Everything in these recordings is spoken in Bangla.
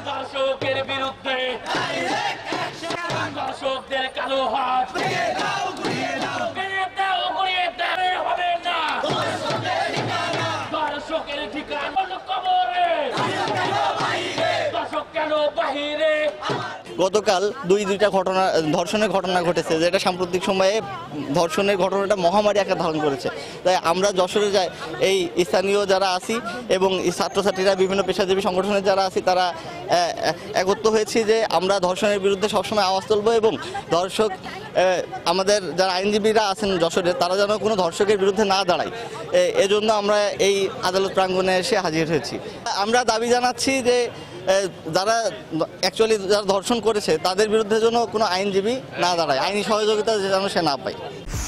দর্শকের বিরুদ্ধে দর্শকদের কালো হাত হবে না। দর্শকের ঠিকানা কবরে, দর্শক কেন বাহিরে। গতকাল দুইটা ধর্ষণের ঘটনা ঘটেছে, যেটা সাম্প্রতিক সময়ে ধর্ষণের ঘটনাটা মহামারী আকার ধারণ করেছে। তাই আমরা যশোরে যাই, এই স্থানীয় যারা আছি এবং ছাত্রছাত্রীরা বিভিন্ন পেশাজীবী সংগঠনের যারা আছি, তারা একত্র হয়েছি যে আমরা ধর্ষণের বিরুদ্ধে সবসময় আওয়াজ তুলব এবং ধর্ষক আমাদের যারা আইনজীবীরা আছেন যশোরে, তারা যেন কোনো ধর্ষকের বিরুদ্ধে না দাঁড়ায়, এজন্য আমরা এই আদালত প্রাঙ্গণে এসে হাজির হয়েছি। আমরা দাবি জানাচ্ছি যে যারা অ্যাকচুয়ালি যারা ধর্ষণ করেছে তাদের বিরুদ্ধে যেন কোনো আইনজীবী না দাঁড়ায়, আইনি সহযোগিতা যেন সে না পায়।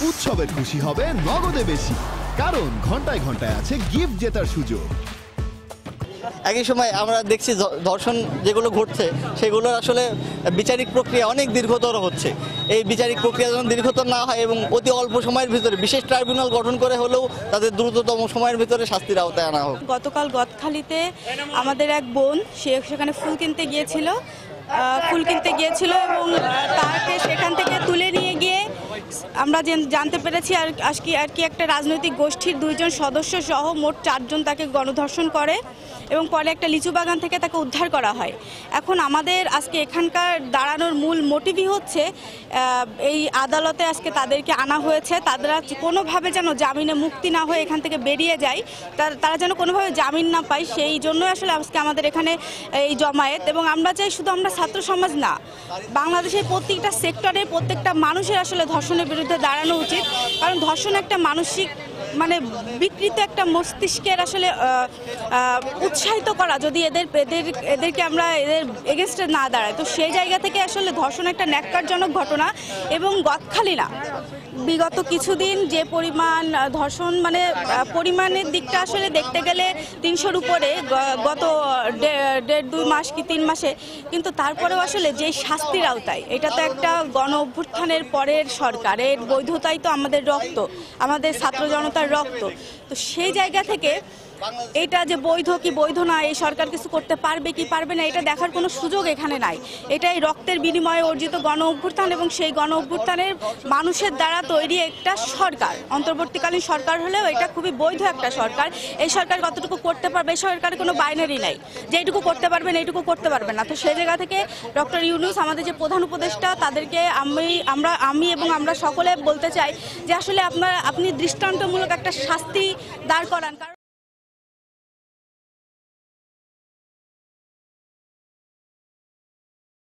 উৎসবের খুশি হবে নগদে বেশি, কারণ ঘন্টায় ঘন্টায় আছে গিফট জেতার সুযোগ। একই সময় আমরা দেখছি ধর্ষণ যেগুলো ঘটছে সেগুলোর আসলে বিচারিক প্রক্রিয়া অনেক দীর্ঘতর হচ্ছে। এই বিচারিক প্রক্রিয়া যেন দীর্ঘতর না হয় এবং অতি অল্প সময়ের ভিতরে বিশেষ ট্রাইব্যুনাল গঠন করে হলেও তাদের দ্রুততম সময়ের ভিতরে শাস্তির আওতায় আনা হোক। গতকাল গদখালিতে আমাদের এক বোন সেখানে ফুল কিনতে গিয়েছিল এবং তাকে সেখান থেকে তুলে নিয়ে গিয়ে আমরা জানতে পেরেছি আর কি একটা রাজনৈতিক গোষ্ঠীর 2 সদস্য সহ মোট 4 জন তাকে গণধর্ষণ করে এবং পরে একটা লিচু বাগান থেকে তাকে উদ্ধার করা হয়। এখন আমাদের আজকে এখানকার দাঁড়ানোর মূল মোটিভই হচ্ছে এই আদালতে আজকে তাদেরকে আনা হয়েছে, তারা কোনোভাবে যেন জামিনে মুক্তি না হয়ে এখান থেকে বেরিয়ে যায়, তারা যেন কোনোভাবে জামিন না পায়, সেই জন্যই আসলে আজকে আমাদের এখানে এই জমায়েত। এবং আমরা চাই শুধু আমরা ছাত্র সমাজ না, বাংলাদেশের প্রত্যেকটা সেক্টরে প্রত্যেকটা মানুষের আসলে ধর্ষণের বিরুদ্ধে দাঁড়ানো উচিত। কারণ ধর্ষণ একটা মানসিক বিকৃত একটা মস্তিষ্কের আসলে উৎসাহিত করা, যদি এদেরকে আমরা এদের এগেনস্টে না দাঁড়াই, তো সেই জায়গা থেকে আসলে ধর্ষণ একটা ন্যাক্কারজনক ঘটনা। এবং গদখালি না, বিগত কিছুদিন যে পরিমাণ ধর্ষণ পরিমাণের দিকটা আসলে দেখতে গেলে 300-র উপরে গত 1.5-2 মাস কি 3 মাসে, কিন্তু তারপরেও আসলে যে শাস্তির আওতায়, এটা তো একটা গণ অভ্যুত্থানের পরের সরকার, এর বৈধতাই তো আমাদের রক্ত, আমাদের ছাত্র জনতার রক্ত। তো সেই জায়গা থেকে এটা যে বৈধ কি বৈধ না, এই সরকার কিছু করতে পারবে কি পারবে না, এটা দেখার কোনো সুযোগ এখানে নাই। এটাই রক্তের বিনিময়ে অর্জিত গণ অভ্যুত্থান এবং সেই গণ অভ্যুত্থানের মানুষের দ্বারা তৈরি একটা সরকার, অন্তর্বর্তীকালীন সরকার হলেও এটা খুবই বৈধ একটা সরকার। এই সরকার কতটুকু করতে পারবে, এই সরকারের কোনো বাইনারি নাই যে এইটুকু করতে পারবেন এইটুকু করতে পারবেন না। তো সেই জায়গা থেকে ডক্টর ইউনূস আমাদের যে প্রধান উপদেষ্টা, তাদেরকে আমি এবং আমরা সকলে বলতে চাই যে আসলে আপনি দৃষ্টান্তমূলক একটা শাস্তি দাঁড় করান।